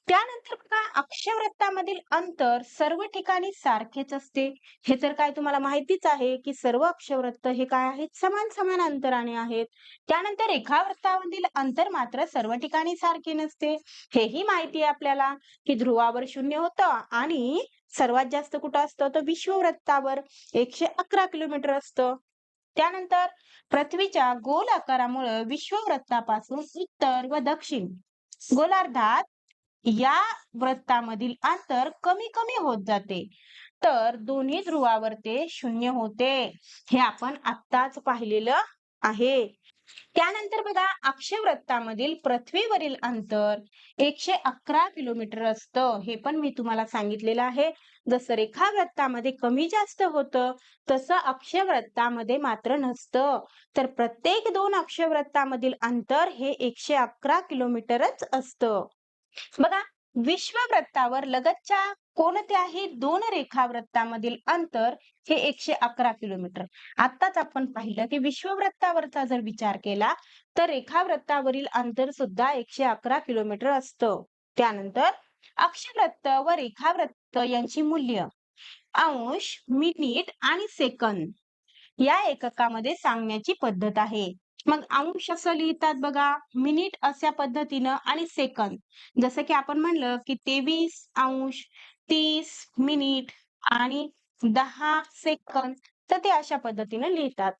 त्यानंतर बघा अक्षवृत्तामधील अंतर सर्व ठिकाणी सारखेच असते हे तर काय तुम्हाला माहितीच आहे की सर्व अक्षवृत्त हे काय आहेत समान समान अंतराने आहेत त्यानंतर रेखावृत्तामधील अंतर मात्र सर्व ठिकाणी सारखे नसते हेही माहिती आहे आपल्याला की ध्रुवावर 0 होतं आणि सर्वात जास्त कुठं असतं तर विषुववृत्तावर 111 किलोमीटर असतं त्यानंतर पृथ्वीच्या गोल आकारामुळे विषुववृत्तापासून उत्तर व दक्षिण गोलार्धात या वृत्तामधील अंतर कमी कमी होत जाते तर दोन्ही ध्रुवावर ते 0 होते हे आपण आत्ताच पाहिलेलं आहे त्यानंतर बघा अक्षवृत्तामधील पृथ्वीवरील अंतर 111 किलोमीटर असतं. हे पण मी तुम्हाला सांगितलेलं आहे. जसं रेखावृत्तामध्ये कमी जास्त होतं, तसं अक्षवृत्तामध्ये मात्र नसतं. तर प्रत्येक 2 अक्षवृत्तामधील अंतर हे 111 किलोमीटरच असतं. बघा विश्ववृत्तावर लगतच्या कोणत्याही 2 रेखावृत्तामधील अंतर हे 111 किलोमीटर. आत्ताच आपण पाहिलं की विश्ववृत्तावरचा जर विचार केला तर रेखावृत्तावरील अंतर सुद्धा 111 किलोमीटर असतं. त्यानंतर अक्षवृत्त व रेखावृत्त यांची मूल्य अंश, मिनिट आणि सेकंद या एककामध्ये सांगण्याची पद्धत आहे. मग अंश असं लिहितात बघा, मिनिट अशा पद्धतीनं आणि सेकंद. जसं की आपण म्हणलं की 23 अंश, 30 मिनिट आणि 10 सेकंद. तर ते अशा पद्धतीनं लिहितात.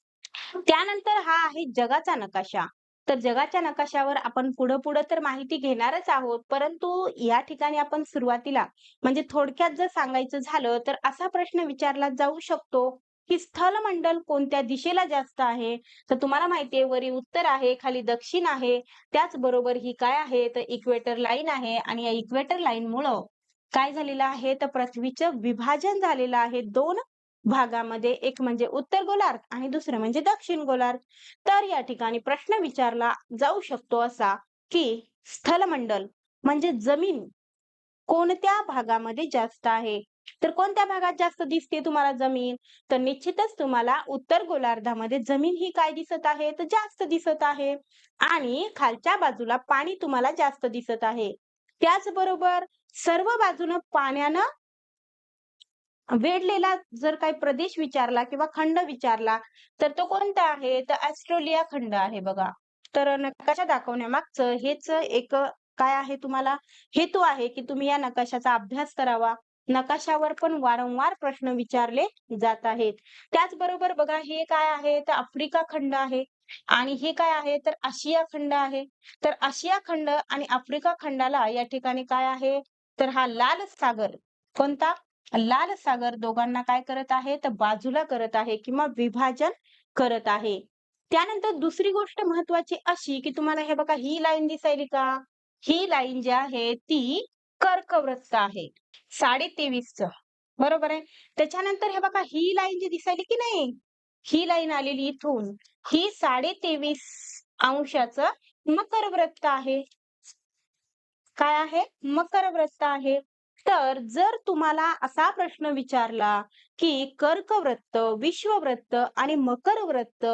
त्यानंतर हा आहे जगाचा नकाशा. तर जगाच्या नकाशावर आपण पुढं-पुढं तर माहिती घेणारच आहोत. परंतु या ठिकाणी आपण सुरुवातीला म्हणजे थोडक्यात जर सांगायचं झालं, तर असा प्रश्न विचारला जाऊ शकतो, की स्थलमंडल कोणत्या दिशेला जास्त आहे? तर तुम्हाला माहिती आहे वरी उत्तर आहे, खाली दक्षिण आहे. त्याचबरोबर ही काय आहे, तर इक्वेटर लाईन आहे आणि या इक्वेटर लाईनमुळं काय झालेलं आहे, तर पृथ्वीचं विभाजन झालेलं आहे 2 भागामध्ये. एक म्हणजे उत्तर गोलार्ध आणि दुसरं म्हणजे दक्षिण गोलार्ध. तर या ठिकाणी प्रश्न विचारला जाऊ शकतो असा, की स्थलमंडल म्हणजे जमीन कोणत्या भागामध्ये जास्त आहे? तर कोणत्या भागात जास्त दिसते तुम्हाला जमीन? तर निश्चितच तुम्हाला उत्तर गोलार्धामध्ये जमीन ही काय दिसत आहे? तर जास्त दिसत आहे. आणि खालच्या बाजूला पाणी तुम्हाला जास्त दिसत आहे. त्याचबरोबर सर्व बाजूनं पाण्यानं वेढलेला जर काही प्रदेश विचारला किंवा खंड विचारला, तर तो कोणता आहे? तर ऑस्ट्रेलिया खंड आहे बघा. तर नकाशा दाखवण्यामागचं हेच एक काय आहे तुम्हाला हेतू आहे, की तुम्ही या नकाशाचा अभ्यास करावा. नकाशावर पण वारंवार प्रश्न विचारले जात आहेत. त्याचबरोबर बघा हे काय आहे? तर आफ्रिका खंड आहे आणि हे काय आहे? तर आशिया खंड आहे. तर आशिया खंड आणि आफ्रिका खंडाला या ठिकाणी काय आहे? तर हा लाल सागर कोणता? लाल सागर दोघांना काय करत आहे तर बाजूला करत आहे किंवा विभाजन करत आहे. त्यानंतर दुसरी गोष्ट महत्वाची अशी की तुम्हाला हे बघा ही लाईन दिसायली का? ही लाईन जी आहे ती कर्कवृत्त आहे. 23.5 च. बरोबर आहे. त्याच्यानंतर हे बघा ही लाईन जी दिसायली की नाही? ही लाईन आलेली इथून. ही 23.5 अंशाचं मकर वृत्त आहे. काय आहे? मकर व्रत आहे. तर जर तुम्हाला असा प्रश्न विचारला, की कर्कवृत्त, विश्ववृत्त आणि मकर व्रत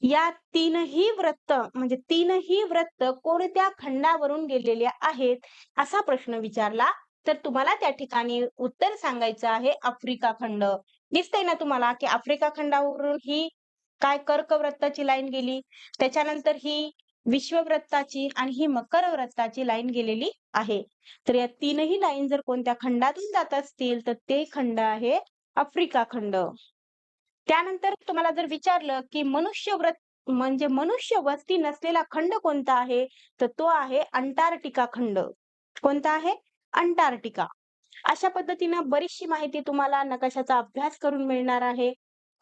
या तीनही व्रत म्हणजे तीनही व्रत कोणत्या खंडावरून गेलेले आहेत? असा प्रश्न विचारला, तर तुम्हाला त्या ठिकाणी उत्तर सांगायचं आहे आफ्रिका खंड. दिसतंय ना तुम्हाला, की आफ्रिका खंडावरून ही काय कर्कवृत्ताची लाईन गेली. त्याच्यानंतर ही विश्ववृत्ताची आणि ही मकर व्रताची लाईन गेलेली आहे. तर या तीनही लाईन जर कोणत्या खंडातून जात असतील, तर ते खंड आहे आफ्रिका खंड. त्यानंतर तुम्हाला जर विचारलं, की मनुष्यव्रत म्हणजे मनुष्य वस्ती नसलेला खंड कोणता आहे? तर तो आहे अंटार्क्टिका खंड. कोणता आहे? अंटार्क्टिका. अशा पद्धतीनं बरीचशी माहिती तुम्हाला नकाशाचा अभ्यास करून मिळणार आहे.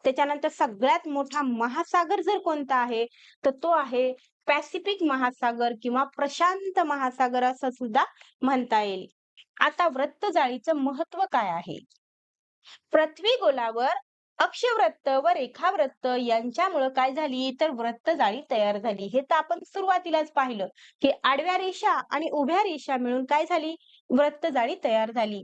त्याच्यानंतर सगळ्यात मोठा महासागर जर कोणता आहे, तर तो आहे पॅसिफिक महासागर किंवा प्रशांत महासागर असं सुद्धा म्हणता येईल. आता वृत्तजाळीचं महत्व काय आहे? पृथ्वी गोलावर अक्षवृत्त व रेखावृत्त यांच्यामुळे काय झाली तर वृत्तजाळी तयार झाली. हे तर आपण सुरुवातीलाच पाहिलं, की आडव्या रेषा आणि उभ्या रेषा मिळून काय झाली? वृत्तजाळी तयार झाली.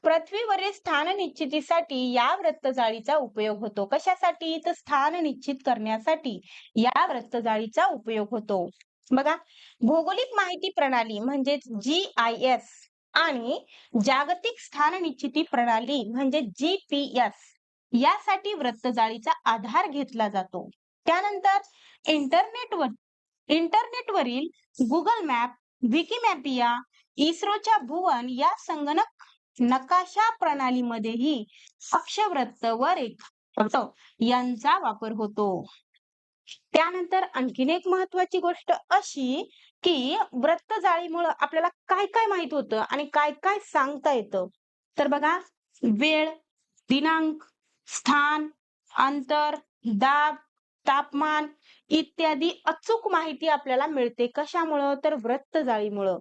पृथ्वीवरील स्थान निश्चितीसाठी या वृत्तजाळीचा उपयोग होतो. कशासाठी? तर स्थान निश्चित करण्यासाठी या वृत्तजाळीचा उपयोग होतो. बघा, भौगोलिक माहिती प्रणाली म्हणजेच GIS आणि जागतिक स्थान निश्चिती प्रणाली म्हणजे GPS यासाठी वृत्तजाळीचा आधार घेतला जातो. त्यानंतर इंटरनेटवर इंटरनेटवरील गुगल मॅप, विकिमॅपिया, इस्रोच्या भुवन या संगणक नकाशा प्रणालीमध्येही अक्षवृत्त व रेखावृत्त यांचा वापर होतो. त्यानंतर आणखीन एक महत्वाची गोष्ट अशी, की वृत्तजाळीमुळं आपल्याला काय काय माहित होतं आणि काय काय सांगता येतं. तर बघा, वेळ, दिनांक, स्थान, अंतर, दाब, तापमान इत्यादी अचूक माहिती आपल्याला मिळते. कशामुळं? तर वृत्तजाळीमुळं.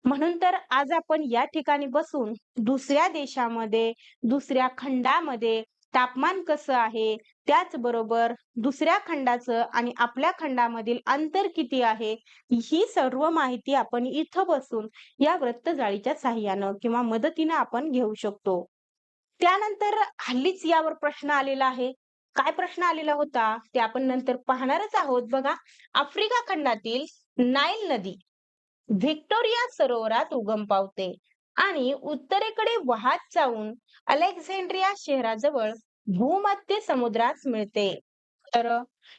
म्हणून तर आज आपण या ठिकाणी बसून दुसऱ्या देशामध्ये, दुसऱ्या खंडामध्ये तापमान कसं आहे, त्याचबरोबर दुसऱ्या खंडाचं आणि आपल्या खंडामधील अंतर किती आहे, ही सर्व माहिती आपण इथं बसून या वृत्तजाळीच्या साहाय्यानं किंवा मदतीनं आपण घेऊ शकतो. त्यानंतर हल्लीच यावर प्रश्न आलेला आहे. काय प्रश्न आलेला होता ते आपण नंतर पाहणारच आहोत. बघा, आफ्रिका खंडातील नाईल नदी व्हिक्टोरिया सरोवरात उगम पावते आणि उत्तरेकडे वाहत जाऊन अलेक्झांड्रिया शहराजवळ भूमध्य समुद्रास मिळते. तर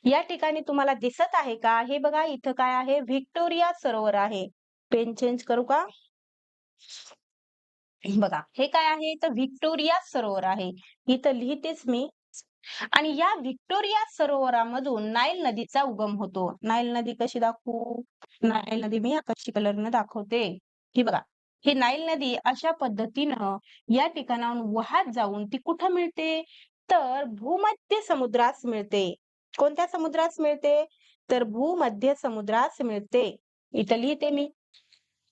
या ठिकाणी तुम्हाला दिसत आहे का? हे बघा, इथं काय आहे? व्हिक्टोरिया सरोवर आहे. पेन चेंज करू का? बघा, हे काय आहे? तर व्हिक्टोरिया सरोवर आहे. इथं लिहितेच मी. आणि या व्हिक्टोरिया सरोवरामधून नाईल नदीचा उगम होतो. नाईल नदी कशी दाखवू? नाईल नदी मी आकाशी कलरनं दाखवते. ही बघा, ही नाईल नदी अशा पद्धतीनं या ठिकाणाहून वाहत जाऊन ती कुठं मिळते? तर भूमध्य समुद्रास मिळते. कोणत्या समुद्रास मिळते? तर भूमध्य समुद्रास मिळते. इथं लिहिते मी.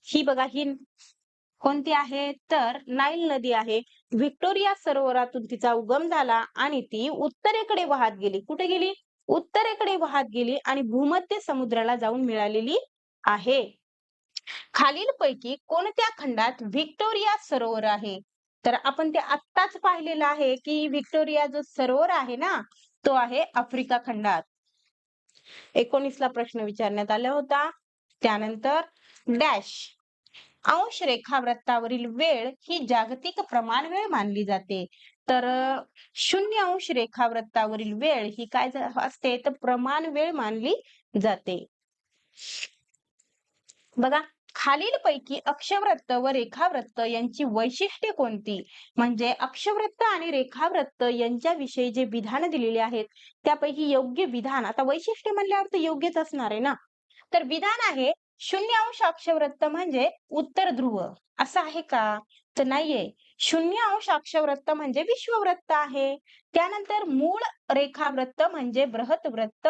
ही बघा, ही कोणती आहे? तर नाईल नदी आहे. व्हिक्टोरिया सरोवरातून तिचा उगम झाला आणि ती उत्तरेकडे वाहत गेली. कुठे गेली? उत्तरेकडे वाहत गेली आणि भूमध्य समुद्राला जाऊन मिळालेली आहे. खालीलपैकी कोणत्या खंडात व्हिक्टोरिया सरोवर आहे? तर आपण ते आत्ताच पाहिलेलं आहे की व्हिक्टोरिया जो सरोवर आहे ना, तो आहे आफ्रिका खंडात. 19 ला प्रश्न विचारण्यात आला होता. त्यानंतर डॅश अंश रेखावृत्तावरील वेळ ही जागतिक प्रमाण वेळ मानली जाते. तर 0 अंश रेखावृत्तावरील वेळ ही काय असते? तर प्रमाण वेळ मानली जाते. बघा, खालीलपैकी अक्षवृत्त व रेखावृत्त यांची वैशिष्ट्ये कोणती? म्हणजे अक्षवृत्त आणि रेखावृत्त यांच्याविषयी जे विधान दिलेले आहेत त्यापैकी योग्य विधान, आता वैशिष्ट्य म्हणल्यावर तर योग्यच असणार आहे ना. तर विधान आहे 0 अंश अक्षवृत्त म्हणजे उत्तर ध्रुव. असं आहे का? तर नाहीये. 0 अंश अक्षवृत्त म्हणजे विश्ववृत्त आहे. त्यानंतर मूळ रेखावृत्त म्हणजे बृहतवृत्त.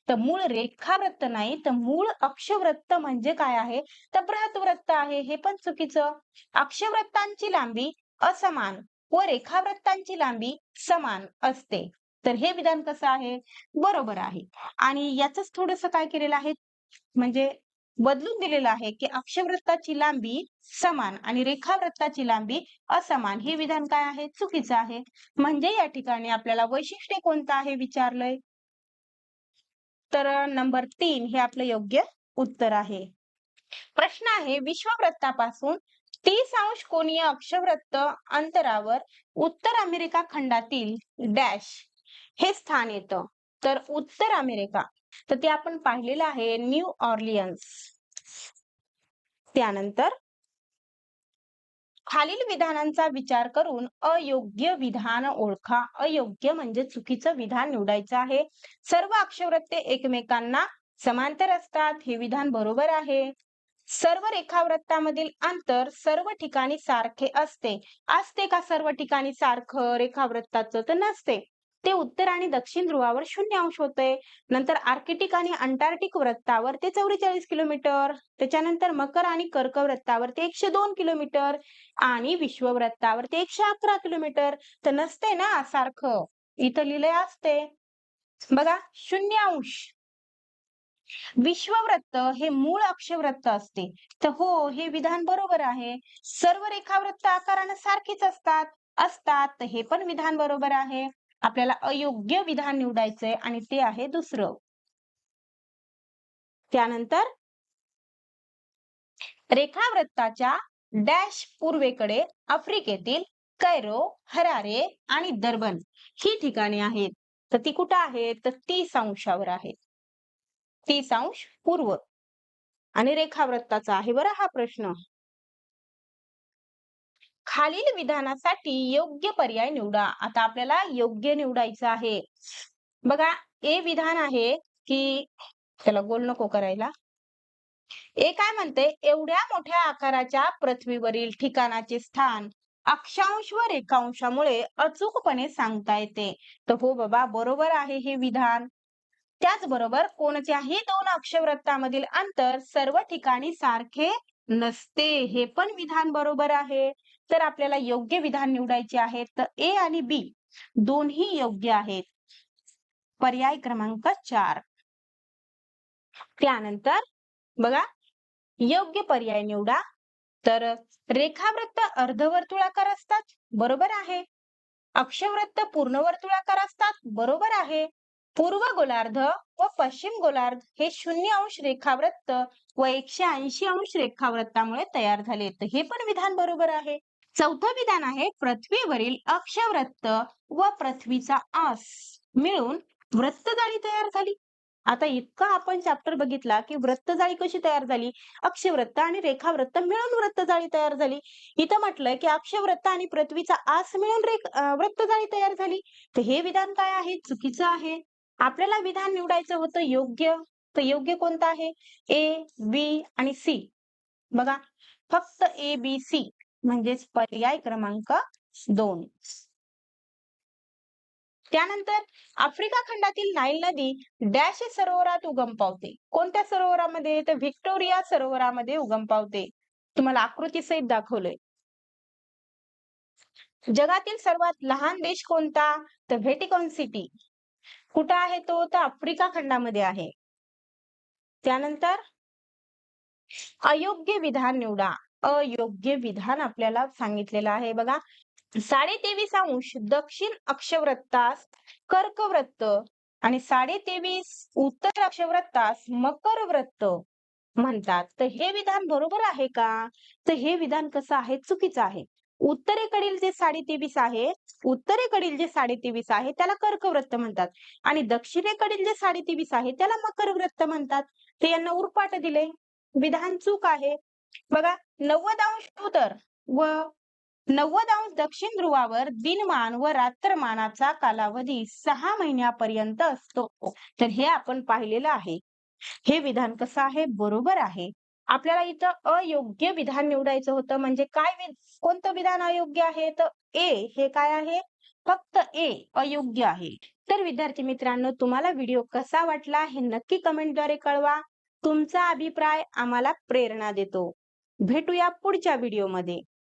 तर मूळ रेखावृत्त नाही, तर मूळ अक्षवृत्त म्हणजे काय आहे? तर बृहतवृत्त आहे. हे पण चुकीचं. अक्षवृत्तांची लांबी असमान व रेखावृत्तांची लांबी समान असते. तर हे विधान कसं आहे? बरोबर आहे. आणि याचंच थोडंसं काय केलेलं आहे, म्हणजे बदलून दिलेलं आहे की अक्षवृत्ताची लांबी समान आणि रेखावृत्ताची लांबी असमान. हे विधान काय आहे? चुकीचं आहे. म्हणजे या ठिकाणी आपल्याला वैशिष्ट्य कोणतं आहे विचारलंय. तर नंबर 3 हे आपलं योग्य उत्तर आहे. प्रश्न आहे, विश्ववृत्तापासून 30 अंश कोनीय अक्षवृत्त अंतरावर उत्तर अमेरिका खंडातील डॅश हे स्थान येतं. तर उत्तर अमेरिका, तर ते आपण पाहिलेलं आहे न्यू ऑर्लियन्स. त्यानंतर खालील विधानांचा विचार करून अयोग्य विधान ओळखा. अयोग्य म्हणजे चुकीचं विधान निवडायचं आहे. सर्व अक्षवृत्ते एकमेकांना समांतर असतात. हे विधान बरोबर आहे. सर्व रेखावृत्तामधील अंतर सर्व ठिकाणी सारखे असते. असते का सर्व ठिकाणी सारखं रेखावृत्ताचं? तर नसते. ते उत्तर आणि दक्षिण ध्रुवावर 0 अंश होते. नंतर आर्क्टिक आणि अंटार्क्टिक वृत्तावर ते 44 किलोमीटर. त्याच्यानंतर मकर आणि कर्क वृत्तावर ते 102 किलोमीटर आणि विश्ववृत्तावर ते 111 किलोमीटर. तर नसते ना सारखं. इथं लिहिले असते. बघा, 0 अंश विश्ववृत्त हे मूळ अक्षवृत्त असते. तर हो, हे विधान बरोबर आहे. सर्व रेखावृत्त आकाराने सारखीच असतात. तर हे पण विधान बरोबर आहे. आपल्याला अयोग्य विधान निवडायचंय आणि ते आहे दुसरं. त्यानंतर रेखावृत्ताच्या डॅश पूर्वेकडे आफ्रिकेतील कैरो, हरारे आणि दर्बन ही ठिकाणे आहेत. तर ती कुठं आहेत? तर 30 अंशावर आहेत. 30 अंश पूर्व आणि रेखावृत्ताचा आहे बरं हा प्रश्न. खालील विधानासाठी योग्य पर्याय निवडा. आता आपल्याला योग्य निवडायचं आहे. बघा, ए विधान आहे की त्याला गोल नको करायला. ए काय म्हणते? एवढ्या मोठ्या आकाराच्या पृथ्वीवरील ठिकाणाचे स्थान अक्षांश व रेखांशामुळे अचूकपणे सांगता येते. तर हो बाबा, बरोबर आहे हे विधान. त्याचबरोबर कोणत्याही दोन अक्षवृत्तामधील अंतर सर्व ठिकाणी सारखे नसते, हे पण विधान बरोबर आहे. तर आपल्याला योग्य विधान निवडायचे आहे, तर ए आणि बी दोन्ही योग्य आहेत. पर्याय क्रमांक 4. त्यानंतर बघा, योग्य पर्याय निवडा. तर रेखावृत्त अर्धवर्तुळाकार असतात, बरोबर आहे. अक्षवृत्त पूर्ण वर्तुळाकार असतात, बरोबर आहे. पूर्व गोलार्ध व पश्चिम गोलार्ध हे 0 अंश रेखावृत्त व 180 अंश रेखावृत्तामुळे तयार झाले, तर हे पण विधान बरोबर आहे. चौथं विधान आहे, पृथ्वीवरील अक्षवृत्त व पृथ्वीचा आस मिळून वृत्तजाळी तयार झाली. आता इतका आपण चॅप्टर बघितला की वृत्तजाळी कशी तयार झाली, अक्षवृत्त आणि रेखावृत्त मिळून वृत्तजाळी तयार झाली. इथं म्हटलंय की अक्षवृत्त आणि पृथ्वीचा आस मिळून वृत्तजाळी तयार झाली, तर हे विधान काय आहे, चुकीचं आहे. आपल्याला विधान निवडायचं होतं योग्य. तर योग्य कोणतं आहे, ए, बी आणि सी. बघा, फक्त ए, बी, सी म्हणजेच पर्याय क्रमांक 2. त्यानंतर आफ्रिका खंडातील नाईल नदी डॅश सरोवरात उगम पावते. कोणत्या सरोवरामध्ये, तर व्हिक्टोरिया सरोवरामध्ये उगम पावते. तुम्हाला आकृती सहित दाखवलंय. जगातील सर्वात लहान देश कोणता, तर व्हॅटिकन सिटी. कुठं आहे तो, तर आफ्रिका खंडामध्ये आहे. त्यानंतर अयोग्य विधान निवडा. अयोग्य विधान आपल्याला सांगितलेलं आहे बघा. 23.5 दक्षिण अक्षवृत्तास कर्कवृत्त आणि 23.5 उत्तर अक्षवृत्तास मकर वृत्त म्हणतात, तर हे विधान बरोबर आहे का, तर हे विधान कसं आहे, चुकीचं आहे. उत्तरेकडील जे 23.5 आहे, उत्तरेकडील जे 23.5 आहे त्याला कर्कवृत्त म्हणतात आणि दक्षिणेकडील जे 23.5 आहे त्याला मकर वृत्त म्हणतात. ते यांना उरपाट दिले, विधान चूक आहे. बघा, 90 अंश उत्तर व 90 अंश दक्षिण ध्रुवावर दिनमान व रात्रमानाचा कालावधी 6 महिन्यापर्यंत असतो, तर हे आपण पाहिलेलं आहे. हे विधान कसं आहे, बरोबर आहे. आपल्याला इथं अयोग्य विधान निवडायचं होतं, म्हणजे कोणतं विधान अयोग्य आहे, तर ए हे काय आहे, फक्त ए अयोग्य आहे. तर विद्यार्थी मित्रांनो, तुम्हाला व्हिडिओ कसा वाटला हे नक्की कमेंटद्वारे कळवा. तुमचा अभिप्राय आम्हाला प्रेरणा देतो. भेटूया पुढच्या व्हिडिओमध्ये.